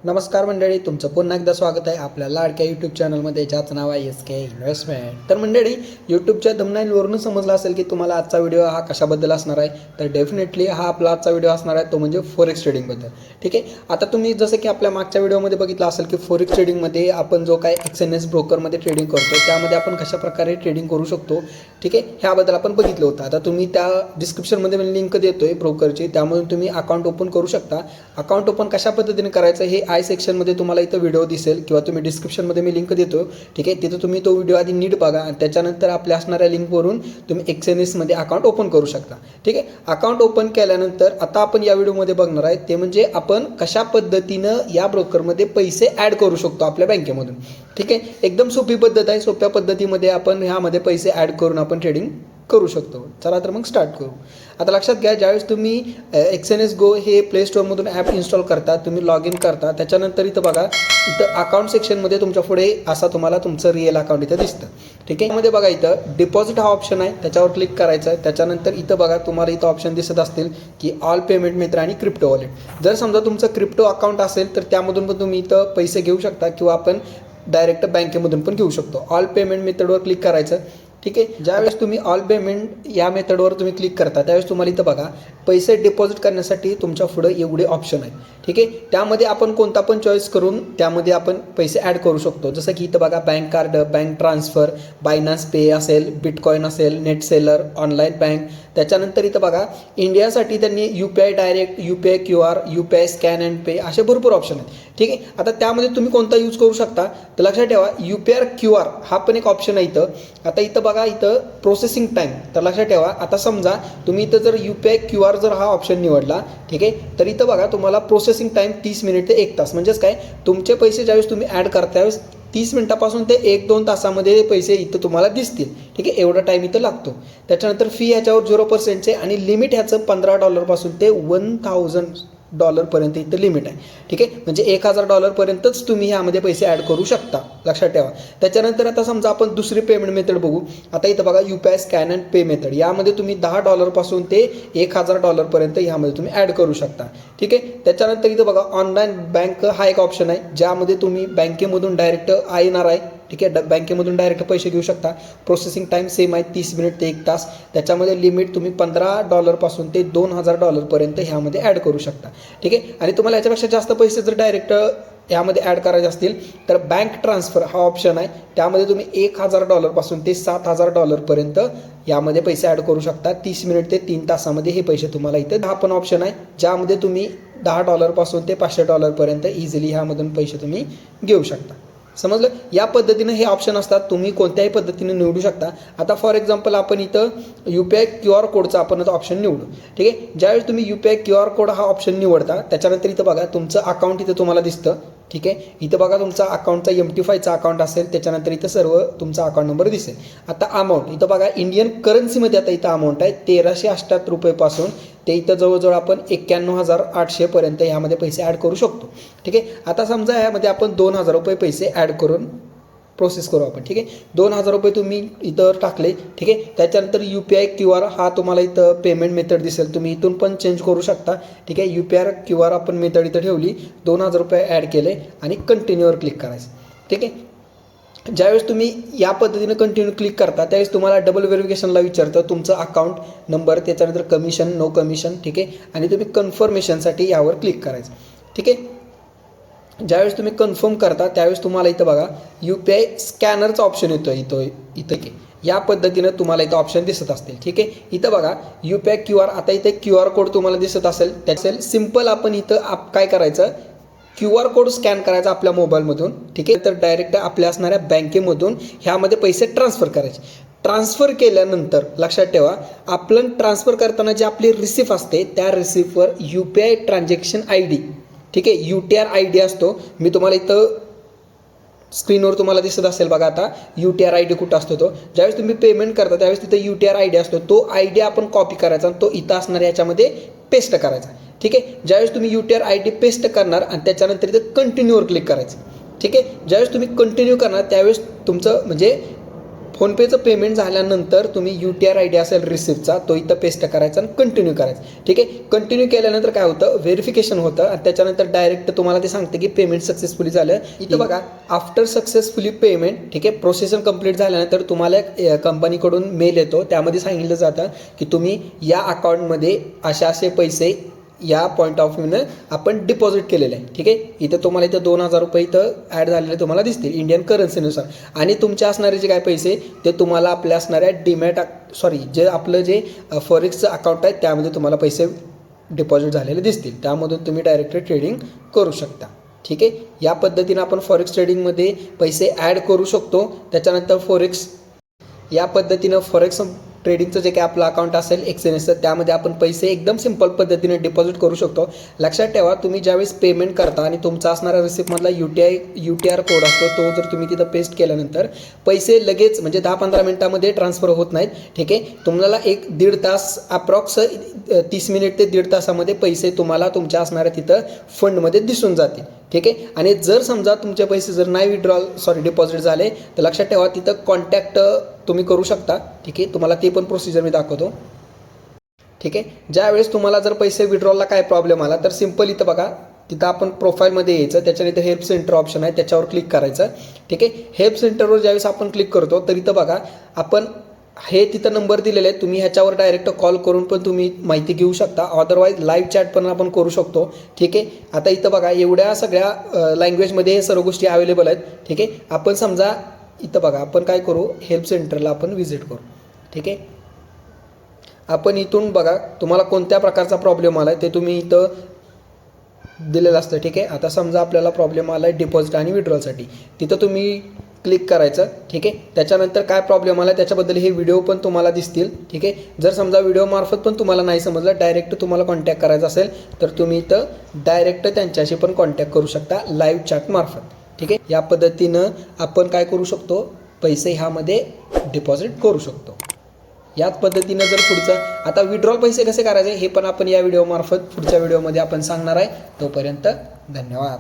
नमस्कार मंडळी, तुमचं पुन्हा एकदा स्वागत आहे आपल्या लाडक्या यूट्यूब चॅनलमध्ये, ज्याचं नाव आहे SK इन्व्हेस्टमेंट. तर मंडळी, यूट्यूबच्या थंबनेलवरून समजलं असेल की तुम्हाला आजचा व्हिडिओ हा कशाबद्दल असणार आहे. तर डेफिनेटली हा आपला आजचा व्हिडिओ असणार आहे तो म्हणजे फॉरेक्स ट्रेडिंगबद्दल. ठीक आहे, आता तुम्ही जसं की आपल्या मागच्या व्हिडिओमध्ये बघितलं असेल की फॉरेक्स ट्रेडिंगमध्ये आपण जो काय XNS ब्रोकरमध्ये ट्रेडिंग करतो त्यामध्ये आपण कशाप्रकारे ट्रेडिंग करू शकतो. ठीक आहे, ह्याबद्दल आपण बघितलं होतं. आता तुम्ही त्या डिस्क्रिप्शनमध्ये मी लिंक देतोय ब्रोकरची, त्यामधून तुम्ही अकाउंट ओपन करू शकता. अकाउंट ओपन कशा पद्धतीने करायचं हे आय सेक्शनमध्ये तुम्हाला इथं व्हिडिओ दिसेल किंवा तुम्ही डिस्क्रिप्शनमध्ये मी लिंक देतो. ठीक आहे, तिथं तुम्ही तो व्हिडिओ आधी नीट बघा आणि त्याच्यानंतर आपल्या असणाऱ्या लिंकवरून तुम्ही XNSमध्ये अकाउंट ओपन करू शकता. ठीक आहे, अकाउंट ओपन केल्यानंतर आता आपण या व्हिडिओमध्ये बघणार आहे ते म्हणजे आपण कशा पद्धतीनं या ब्रोकरमध्ये पैसे ॲड करू शकतो आपल्या बँकेमधून. ठीक आहे, एकदम सोपी पद्धत आहे. सोप्या पद्धतीमध्ये आपण ह्यामध्ये पैसे ॲड करून आपण ट्रेडिंग करू शकतो. चला तर मग स्टार्ट करू. आता लक्षात घ्या, ज्यावेळेस तुम्ही XNS Go हे प्ले स्टोअरमधून ॲप इन्स्टॉल करता, तुम्ही लॉग इन करता, त्याच्यानंतर इथं बघा, इथं अकाउंट सेक्शनमध्ये तुमच्या पुढे असा तुम्हाला तुमचं रिअल अकाउंट इथं दिसतं. ठीक आहे, यामध्ये बघा इथं डिपॉझिट हा ऑप्शन आहे, त्याच्यावर क्लिक करायचं आहे. त्याच्यानंतर इथं बघा तुम्हाला इथं ऑप्शन दिसत असतील की ऑल पेमेंट मेथड आणि क्रिप्टो वॉलेट. जर समजा तुमचं क्रिप्टो अकाउंट असेल तर त्यामधून पण तुम्ही इथं पैसे घेऊ शकता किंवा आपण डायरेक्ट बँकेमधून पण घेऊ शकतो. ऑल पेमेंट मेथडवर क्लिक करायचं. ठीक आहे, ज्यावेळेस तुम्ही ऑल पेमेंट या मेथडवर तुम्ही क्लिक करता त्यावेळेस तुम्हाला इथं बघा पैसे डिपॉझिट करण्यासाठी तुमच्या पुढं एवढे ऑप्शन आहेत. ठीक आहे, त्यामध्ये आपण कोणता पण चॉईस करून त्यामध्ये आपण पैसे ॲड करू शकतो. जसं की इथं बघा बँक कार्ड, बँक ट्रान्सफर, बायनान्स पे असेल, बिटकॉइन असेल, नेट सेलर, ऑनलाईन बँक. त्याच्यानंतर इथं बघा इंडियासाठी त्यांनी UPI direct, UPI QR, UPI scan and पे असे भरपूर ऑप्शन आहेत. ठीक आहे, आता त्यामध्ये तुम्ही कोणता यूज करू शकता तर लक्षात ठेवा UPI QR हा पण एक ऑप्शन आहे इथं. आता इथं बघा इथं प्रोसेसिंग टाईम, तर लक्षात ठेवा आता समजा तुम्ही इथं जर UPI QR जर हा ऑप्शन निवडला, ठीक आहे, तर इथं बघा तुम्हाला प्रोसेसिंग टाईम 30 मिनिट ते 1 तास. म्हणजेच काय, तुमचे पैसे ज्यावेळेस तुम्ही ॲड करता त्यावेळेस 30 मिनिटापासून ते 1-2 तासामध्ये पैसे इथं तुम्हाला दिसतील. ठीक आहे, एवढा टाईम इथं लागतो. त्याच्यानंतर फी ह्याच्यावर 0%चे आणि लिमिट ह्याचं $15 ते $1000 इथं लिमिट आहे. ठीक आहे, म्हणजे $1000 तुम्ही ह्यामध्ये पैसे ॲड करू शकता, लक्षात ठेवा. त्याच्यानंतर आता समजा आपण दुसरी पेमेंट मेथड बघू. आता इथं बघा UPI scan and pay method, यामध्ये तुम्ही $10 ते $1000 ह्यामध्ये तुम्ही ॲड करू शकता. ठीक आहे, त्याच्यानंतर इथं बघा ऑनलाईन बँक हा एक ऑप्शन आहे, ज्यामध्ये तुम्ही बँकेमधून डायरेक्ट येणार आहे. ठीक आहे, बँकेमधून डायरेक्ट पैसे घेऊ शकता. प्रोसेसिंग टाईम सेम आहे, 30 मिनिट ते 1 तास. त्याच्यामध्ये लिमिट तुम्ही $15 ते $2000 ह्यामध्ये ॲड करू शकता. ठीक आहे, आणि तुम्हाला याच्यापेक्षा जास्त पैसे जर डायरेक्ट यामध्ये ॲड करायचे असतील तर बँक ट्रान्सफर हा ऑप्शन आहे, त्यामध्ये तुम्ही $1000 ते $7000 यामध्ये पैसे ॲड करू शकता. 30 मिनिट ते 3 तासामध्ये हे पैसे तुम्हाला इथं. हा पण ऑप्शन आहे, ज्यामध्ये तुम्ही $10 ते $500 इझिली ह्यामधून पैसे तुम्ही घेऊ शकता. समजलं, या पद्धतीनं हे ऑप्शन असतात, तुम्ही कोणत्याही पद्धतीने निवडू शकता. आता फॉर एक्झाम्पल आपण इथं UPI QR कोडचा आपण ऑप्शन निवडू. ठीक आहे, ज्यावेळेस तुम्ही UPI QR कोड हा ऑप्शन निवडता त्याच्यानंतर इथं बघा तुमचं अकाउंट इथं तुम्हाला दिसतं. ठीक आहे, इथं बघा तुमचा अकाउंटचा MT5चा अकाउंट असेल, त्याच्यानंतर इथं सर्व तुमचा अकाउंट नंबर दिसेल. आता अमाऊंट इथं बघा इंडियन करन्सीमध्ये आता इथं अमाऊंट आहे ₹1378 पासून ते इथं जवळजवळ आपण 91,800 ह्यामध्ये पैसे ॲड करू शकतो. ठीक आहे, आता समजा ह्यामध्ये आपण ₹2000 पैसे ॲड करून प्रोसेस करू आपण. ठीक आहे, ₹2000 तुम्ही इथं टाकले. ठीक आहे, त्याच्यानंतर UPI QR हा तुम्हाला इथं पेमेंट मेथड दिसेल, तुम्ही इथून पण चेंज करू शकता. ठीक आहे, UPI QR आपण मेथड इथं ठेवली, ₹2000 ॲड केले आणि कंटिन्यूवर क्लिक करायचं. ठीक आहे, ज्यावेळेस तुम्ही या पद्धतीनं कंटिन्यू क्लिक करता त्यावेळेस तुम्हाला डबल व्हेरिफिकेशनला विचारतं तुमचं अकाउंट नंबर, त्याच्यानंतर कमिशन, नो कमिशन. ठीक आहे, आणि तुम्ही कन्फर्मेशनसाठी यावर क्लिक करायचं. ठीक आहे, ज्यावेळेस तुम्ही कन्फर्म करता त्यावेळेस तुम्हाला इथं बघा UPI स्कॅनरचा ऑप्शन येतो इथं या पद्धतीनं तुम्हाला इथं ऑप्शन दिसत असतील. ठीक आहे, इथं बघा UPI QR, आता इथे QR कोड तुम्हाला दिसत असेल, त्याचं सिम्पल आपण इथं काय करायचं, QR कोड स्कॅन करायचा आपल्या मोबाईलमधून. ठीक आहे, तर डायरेक्ट आपल्या असणाऱ्या बँकेमधून ह्यामध्ये पैसे ट्रान्सफर करायचे. ट्रान्सफर केल्यानंतर लक्षात ठेवा आपलं ट्रान्सफर करताना जी आपली रिसिप्ट असते त्या रिसिप्टवर UPI ट्रान्झॅक्शन ID, ठीक आहे, UTR ID असतो. मी तुम्हाला इथं स्क्रीनवर तुम्हाला दिसत असेल बघा. आता UTR ID कुठं असतो तो, ज्यावेळेस तुम्ही पेमेंट करता त्यावेळेस तिथं UTR ID असतो, तो ID आपण कॉपी करायचा आणि तो इथं असणाऱ्या याच्यामध्ये पेस्ट करायचा. ठीक आहे, ज्यावेळेस तुम्ही UTR ID पेस्ट करणार आणि त्याच्यानंतर इथं कंटिन्यूवर क्लिक करायचं. ठीक आहे, ज्यावेळेस तुम्ही कंटिन्यू करणार त्यावेळेस तुमचं म्हणजे फोनपेचं पेमेंट झाल्यानंतर तुम्ही UTR ID असेल रिसिप्टचा तो इथं पेस्ट करायचा आणि कंटिन्यू करायचं. ठीक आहे. कंटिन्यू केल्यानंतर काय होतं, व्हेरिफिकेशन होतं आणि त्याच्यानंतर डायरेक्ट तुम्हाला ते सांगते की पेमेंट सक्सेसफुली झालं. इथं बघा आफ्टर सक्सेसफुली पेमेंट, ठीक आहे, प्रोसेस कंप्लीट झाल्यानंतर तुम्हाला कंपनीकडून मेल येतो. त्यामध्ये सांगितलं जातं की तुम्ही या अकाउंटमध्ये असे पैसे या पॉईंट ऑफ व्ह्यूनं आपण डिपॉझिट केलेलं आहे. ठीक आहे. इथं तुम्हाला इथं 2000 रुपये इथं ॲड झालेले तुम्हाला दिसतील इंडियन करन्सीनुसार. आणि तुमच्या असणारे जे काय पैसे ते तुम्हाला आपल्या असणाऱ्या जे आपलं जे फॉरेक्सचं अकाउंट आहे त्यामध्ये तुम्हाला पैसे डिपॉझिट झालेले दिसतील. त्यामधून तुम्ही डायरेक्ट ट्रेडिंग करू शकता. ठीक आहे. या पद्धतीनं आपण फॉरेक्स ट्रेडिंगमध्ये पैसे ॲड करू शकतो. त्याच्यानंतर या पद्धतीनं फॉरेक्स ट्रेडिंगचं जे काही आपलं अकाउंट असेल एक्सचेंजचं त्यामध्ये आपण पैसे एकदम सिंपल पद्धतीने डिपॉझिट करू शकतो. लक्षात ठेवा, तुम्ही ज्यावेळेस पेमेंट करता आणि तुमचा असणारा रिसिप्टमधला UTR कोड असतो तो जर तुम्ही तिथं पेस्ट केल्यानंतर पैसे लगेच म्हणजे 10-15 मिनिटामध्ये ट्रान्सफर होत नाहीत. ठीक आहे. तुम्हाला 1-1.5 तास अप्रॉक्स 30 मिनिट ते 1.5 तासामध्ये पैसे तुम्हाला तुमच्या असणाऱ्या तिथं फंडमध्ये दिसून जातील. ठीक आहे. आणि जर समजा तुमचे पैसे जर नाही डिपॉझिट झाले तर लक्षात ठेवा तिथं कॉन्टॅक्ट तुम्ही करू शकता. ठीक आहे. तुम्हाला ते पण प्रोसिजर मी दाखवतो. ठीक आहे. ज्यावेळेस तुम्हाला जर पैसे विड्रॉलला काय प्रॉब्लेम आला तर सिंपल इथं बघा, तिथं आपण प्रोफाईलमध्ये यायचं, त्याच्यानंतर हेल्प सेंटर ऑप्शन आहे त्याच्यावर क्लिक करायचं. ठीक आहे. हेल्प सेंटरवर ज्यावेळेस आपण क्लिक करतो तर इथं बघा आपण हे तिथं नंबर दिलेले आहेत, तुम्ही ह्याच्यावर डायरेक्ट कॉल करून पण तुम्ही माहिती घेऊ शकता. अदरवाईज लाईव्ह चॅट पण आपण करू शकतो. ठीक आहे. आता इथं बघा एवढ्या सगळ्या लँग्वेजमध्ये हे सर्व गोष्टी अवेलेबल आहेत. ठीक आहे. आपण समजा इथं बघा आपण काय करू, हेल्प सेंटरला आपण व्हिजिट करू. ठीक आहे. आपण इथून बघा तुम्हाला कोणत्या प्रकारचा प्रॉब्लेम आला आहे ते तुम्ही इथं दिलेलं असतं. ठीक आहे. आता समजा आपल्याला प्रॉब्लेम आला आहे डिपॉझिट आणि विड्रॉलसाठी, तिथं तुम्ही क्लिक करायचं. ठीक आहे. त्याच्यानंतर काय प्रॉब्लेम आला त्याच्याबद्दल हे व्हिडिओ पण तुम्हाला दिसतील. ठीक आहे. जर समजा व्हिडिओमार्फत पण तुम्हाला नाही समजलं, डायरेक्ट तुम्हाला कॉन्टॅक्ट करायचा असेल तर तुम्ही इथं डायरेक्ट त्यांच्याशी पण कॉन्टॅक्ट करू शकता लाईव्ह चॅटमार्फत. ठीक आहे. या पद्धतीनं आपण काय करू शकतो, पैसे ह्यामध्ये डिपॉझिट करू शकतो. याच पद्धतीनं जर पुढचं आता विड्रॉल पैसे कसे करायचे हे पण आपण या व्हिडिओमार्फत पुढच्या व्हिडिओमध्ये आपण सांगणार आहे. तोपर्यंत धन्यवाद.